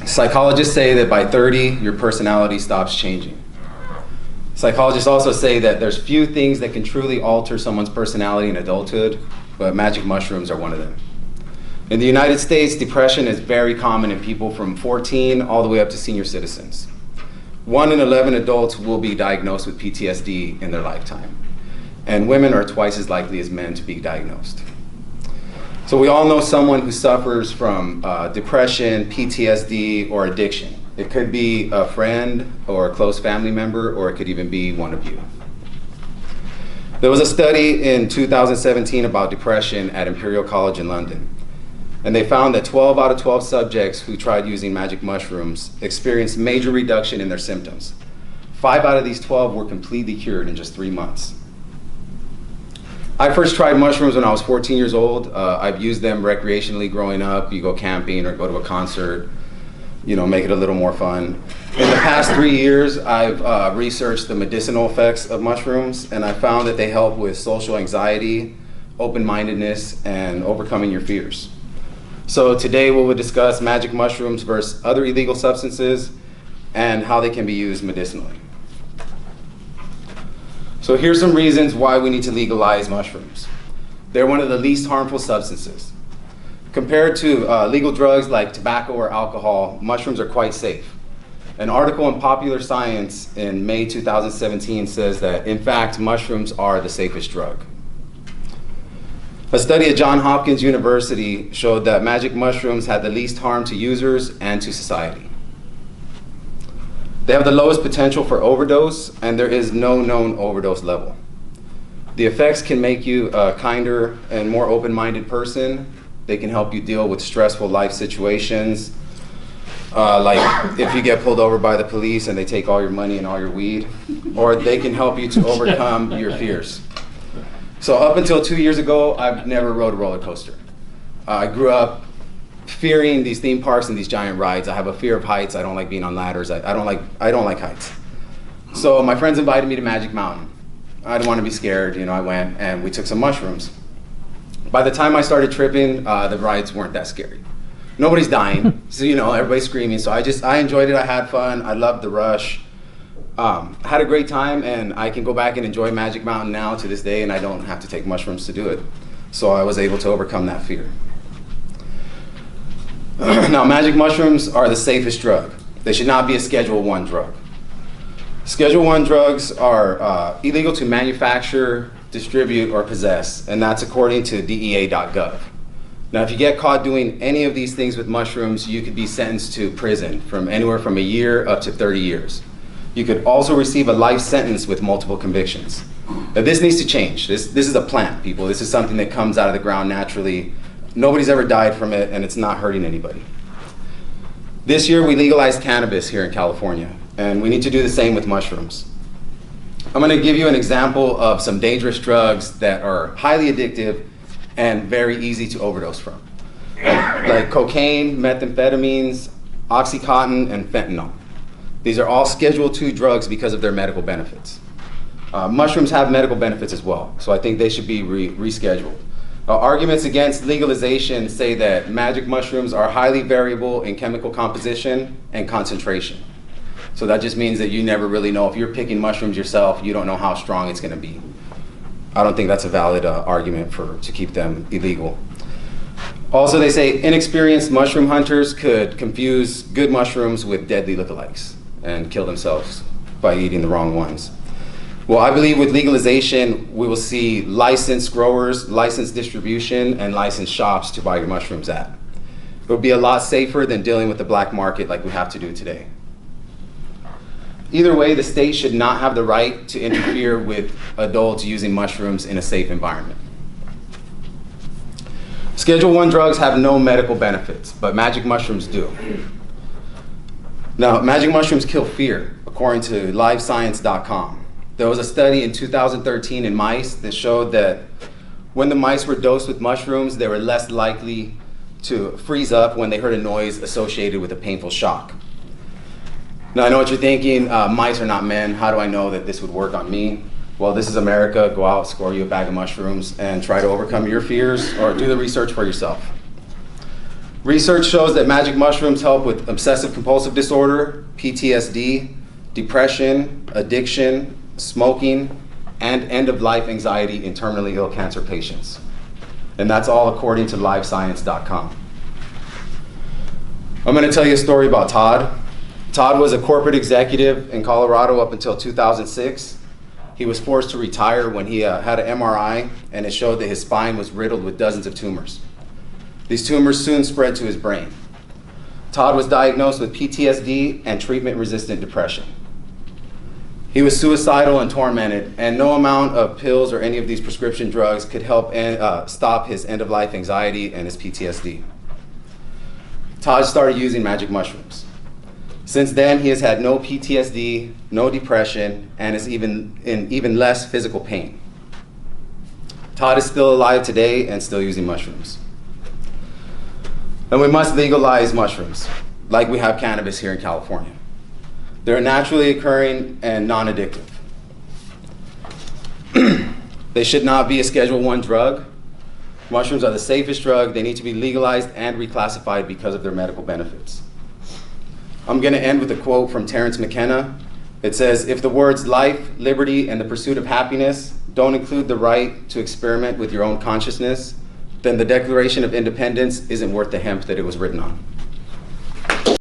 Psychologists say that by 30, your personality stops changing. Psychologists also say that there's few things that can truly alter someone's personality in adulthood, but magic mushrooms are one of them. In the United States, depression is very common in people from 14 all the way up to senior citizens. 1 in 11 adults will be diagnosed with PTSD in their lifetime, and women are twice as likely as men to be diagnosed. So we all know someone who suffers from depression, PTSD, or addiction. It could be a friend or a close family member, or it could even be one of you. There was a study in 2017 about depression at Imperial College in London, and they found that 12 out of 12 subjects who tried using magic mushrooms experienced major reduction in their symptoms. 5 out of these 12 were completely cured in just 3 months. I first tried mushrooms when I was 14 years old. I've used them recreationally growing up. You go camping or go to a concert, make it a little more fun. In the past 3 years, I've researched the medicinal effects of mushrooms, and I found that they help with social anxiety, open-mindedness, and overcoming your fears. So today we will discuss magic mushrooms versus other illegal substances and how they can be used medicinally. So here's some reasons why we need to legalize mushrooms. They're one of the least harmful substances. Compared to legal drugs like tobacco or alcohol, mushrooms are quite safe. An article in Popular Science in May 2017 says that, in fact, mushrooms are the safest drug. A study at Johns Hopkins University showed that magic mushrooms had the least harm to users and to society. They have the lowest potential for overdose, and there is no known overdose level. The effects can make you a kinder and more open-minded person. They can help you deal with stressful life situations, like if you get pulled over by the police and they take all your money and all your weed, or they can help you to overcome your fears. So up until 2 years ago, I've never rode a roller coaster. I grew up fearing these theme parks and these giant rides. I have a fear of heights. I don't like being on ladders. I don't like heights. So my friends invited me to Magic Mountain. I didn't want to be scared. I went and we took some mushrooms. By the time I started tripping, the rides weren't that scary. Nobody's dying, so everybody's screaming. So I enjoyed it. I had fun. I loved the rush. I had a great time, and I can go back and enjoy Magic Mountain now to this day, and I don't have to take mushrooms to do it. So I was able to overcome that fear. Now, magic mushrooms are the safest drug. They should not be a Schedule I drug. Schedule I drugs are illegal to manufacture, distribute, or possess, and that's according to DEA.gov. Now, if you get caught doing any of these things with mushrooms, you could be sentenced to prison from anywhere from a year up to 30 years. You could also receive a life sentence with multiple convictions. Now, this needs to change. This is a plant, people. This is something that comes out of the ground naturally. Nobody's ever died from it, and it's not hurting anybody. This year, we legalized cannabis here in California, and we need to do the same with mushrooms. I'm going to give you an example of some dangerous drugs that are highly addictive and very easy to overdose from, like cocaine, methamphetamines, Oxycontin, and fentanyl. These are all Schedule II drugs because of their medical benefits. Mushrooms have medical benefits as well, so I think they should be rescheduled. Arguments against legalization say that magic mushrooms are highly variable in chemical composition and concentration. So that just means that you never really know. If you're picking mushrooms yourself, you don't know how strong it's going to be. I don't think that's a valid argument to keep them illegal. Also, they say inexperienced mushroom hunters could confuse good mushrooms with deadly lookalikes and kill themselves by eating the wrong ones. Well, I believe with legalization, we will see licensed growers, licensed distribution, and licensed shops to buy your mushrooms at. It would be a lot safer than dealing with the black market like we have to do today. Either way, the state should not have the right to interfere with adults using mushrooms in a safe environment. Schedule I drugs have no medical benefits, but magic mushrooms do. Now, magic mushrooms kill fear, according to livescience.com. There was a study in 2013 in mice that showed that when the mice were dosed with mushrooms, they were less likely to freeze up when they heard a noise associated with a painful shock. Now, I know what you're thinking, mice are not men. How do I know that this would work on me? Well, this is America. Go out, score you a bag of mushrooms, and try to overcome your fears or do the research for yourself. Research shows that magic mushrooms help with obsessive compulsive disorder, PTSD, depression, addiction, smoking, and end-of-life anxiety in terminally ill cancer patients. And that's all according to livescience.com. I'm going to tell you a story about Todd. Todd was a corporate executive in Colorado up until 2006. He was forced to retire when he had an MRI, and it showed that his spine was riddled with dozens of tumors. These tumors soon spread to his brain. Todd was diagnosed with PTSD and treatment-resistant depression. He was suicidal and tormented, and no amount of pills or any of these prescription drugs could help stop his end-of-life anxiety and his PTSD. Todd started using magic mushrooms. Since then, he has had no PTSD, no depression, and is in even less physical pain. Todd is still alive today and still using mushrooms. And we must legalize mushrooms, like we have cannabis here in California. They're naturally occurring and non-addictive. They should not be a Schedule I drug. Mushrooms are the safest drug. They need to be legalized and reclassified because of their medical benefits. I'm going to end with a quote from Terence McKenna. It says, "If the words life, liberty, and the pursuit of happiness don't include the right to experiment with your own consciousness, then the Declaration of Independence isn't worth the hemp that it was written on."